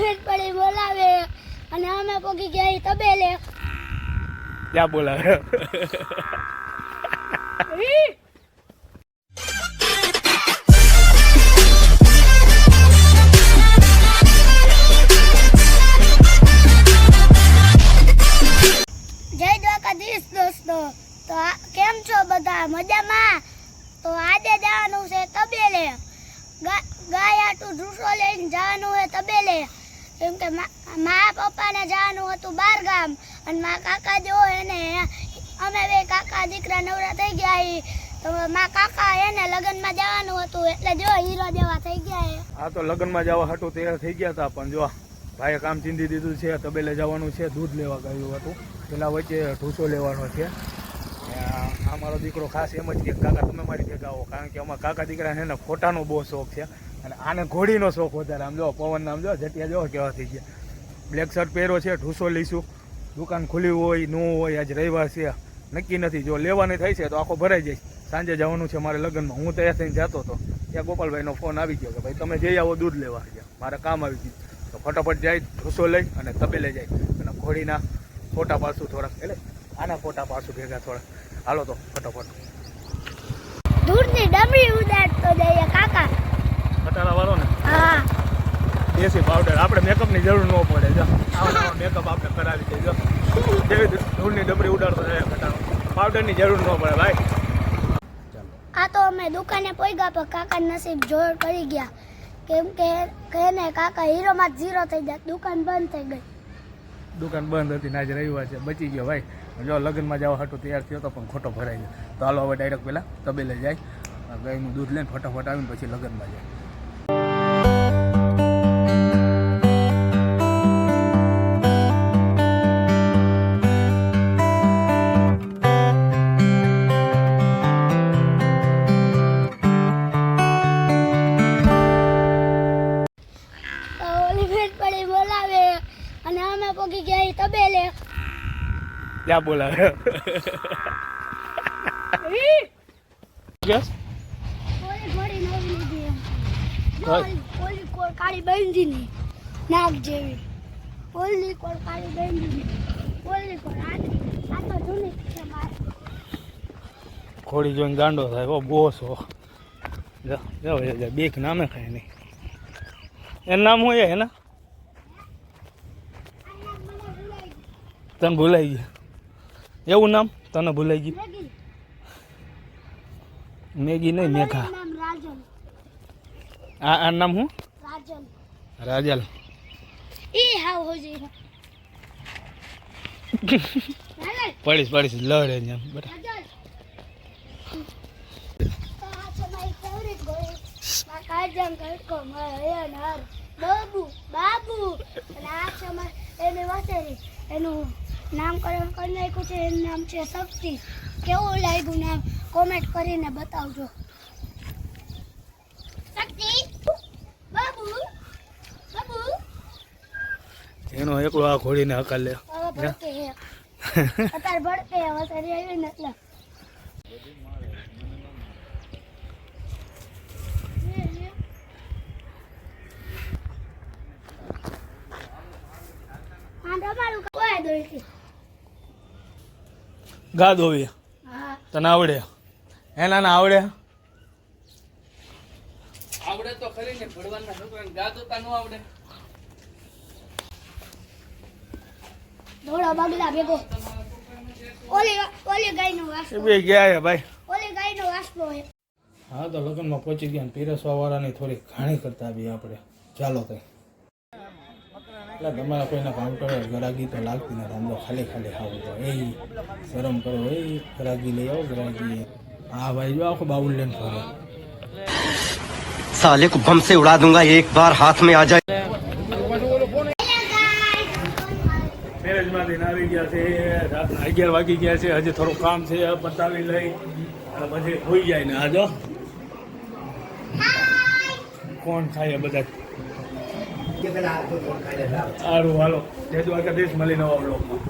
ભેટ પડી બોલાવે અને અમે પોગી ગયા તબેલે. ક્યાં બોલાવે? જય દ્વારકાધીશ દોસ્તો. તો કેમ છો બધા? મજામાં? તો આજે જવાનું છે તબેલે. ગાય આટું ઢૂસો લઈને જવાનું છે તબેલે. કેમ કે મા પપ્પાને જવાનું હતું બહાર ગામ અને મા કાકા જો એને અમે બે કાકા દીકરા નવરા થઈ ગયા. તો મા કાકા એને લગ્નમાં જવાનું હતું એટલે જો હીરો દેવા થઈ ગયા. આ તો લગ્નમાં જવા હાટું તૈયાર થઈ ગયા હતા, પણ જો ભાઈએ કામ ચીંધી દીધું છે. તબેલે જવાનું છે, દૂધ લેવા ગયું હતું. પેલા વચ્ચે ઢૂસો લેવાનો છે. આ મારો દીકરો ખાસ એમ જ કે કાકા તમે મારી ભેગા આવો, કારણ કે અમારા કાકા દીકરાને એને ફોટાનો બહુ શોખ છે અને આને ઘોડીનો શોખ વધારે. આમ જો પવન આમ જો જટિયા જો કેવા થઈ ગયા. બ્લેક શર્ટ પહેરો છે, ઢૂસો લઈશું. દુકાન ખુલ્લી હોય ન હોય, આજ રવિવાર છે, નક્કી નથી. જો લેવાની થાય છે તો આખો ભરાઈ જાય. સાંજે જવાનું છે મારે લગ્નમાં. હું તૈયાર થઈને જતો હતો ત્યાં ગોપાલભાઈનો ફોન આવી ગયો કે ભાઈ તમે જઈ આવો દૂધ લેવા. મારે કામ આવી ગયું તો ફટાફટ જાય, ઢૂસો લઈ અને તબેલે જાય અને ઘોડીના ફોટા પાછું થોડાક, એટલે આના ફોટા પાછું ભેગા થોડાક. હાલો તો ફટાફટ. દૂધની ડમરી ઉડાડતો જઈએ કાકા. ખટારા વાળો ને? હા. દેશી પાવડર. આપણે મેકઅપની જરૂર ન પડે. જો આવા મેકઅપ આપણે કરાવી દઈએ. જો જેવી ધૂળની ડમરી ઉડાડતો જાય ખટારો. પાવડરની જરૂર ન પડે ભાઈ. આ તો અમે દુકાને પોઈગા પર કાકા નસીબ જોર કરી ગયા. કેમ કે કહેને કાકા હીરોમાં ઝીરો થઈ જાય. દુકાન બંધ થઈ ગઈ. દુકાન બંધ હતી ને આજે રવિવાર છે, બચી ગયો ભાઈ. જો લગ્નમાં જવા હાટું તૈયાર થયો હતો પણ ખોટો ભરાઈ ગયો. તો હાલો હવે ડાયરેક્ટ પહેલાં તબેલે જાય, ગાયનું દૂધ લઈને ફટાફટ આવીને પછી લગ્નમાં જાય. ઓલી ભેટ પડી બોલાવે અને અમે પોગી ગયા તબેલે. ક્યાં બોલાવે? ઓલી નવી લીધી. ઓલી કોર કાળી બંધીની નાક જેવી. ઓલી કોર કાળી બંધીની. ઓલી કોર આ તો જૂની છે મારે. ઘોડી જોઈને ગાંડો થાય. ઓ બોસ હો. જો બીક નામે ખાય નહીં. એનું નામ શું છે એના? તને ભૂલાઈ ગયું એવું નામ? તને ભૂલાઈ ગયું? મેગી નહીં, મેઘા. આ નામ શું? રાજલ. પડીશ લડે છે બધા. બાબુ એની વાસેરી એનું નામકરણ કરી નાખ્યું છે. એનું નામ છે શક્તિ. કેવું લાગ્યું નામ કોમેન્ટ કરીને બતાવજો. શક્તિ બાબુ બાબુ એનો એકલો આ ઘોડીને હકાલ લે. અત્યારે ભડકે વસારી આવી ને એટલે ગા દોવી. તને આવડે? એના ના આવડે? આવડે તો ખરી ને, ભણવાના છોકરાને ગા દોતા ન આવડે. દોડો બગલા ભેગો. ઓલી ગાયનો વાસલો. બે ગયા હે ભાઈ. ઓલી ગાયનો વાસલો હે. હા તો લગ્નમાં પહોંચી ગયા ને પીરસવા વાળાની થોડી ઘાણી કરતા આવી આપણે. ચાલો તઈ. એટલે તમારા કોઈના કાઉન્ટરે ગરાગી તો લાગતી નથી. આમ તો ખાલી આવો તો એ ગરમ કરો, એ ગરાગી લઈ આવો ગરાગી. હા ભાઈ જો આખો બાઉલ લઈને ફરો. साले को बम से उड़ा दूंगा एक बार हाथ में आ जाए. મેરેજમાંથી આવી ગયા છે, રાતના 11 વાગી ગયા છે. હજી થોડું કામ છે, બતાવી લઈ અને પછી હોઈ જાય ને. આ જો કોણ ખાય બધા. સારું હાલો, જય દ્વારકાધીશ. મળી નવા બ્લોગમાં.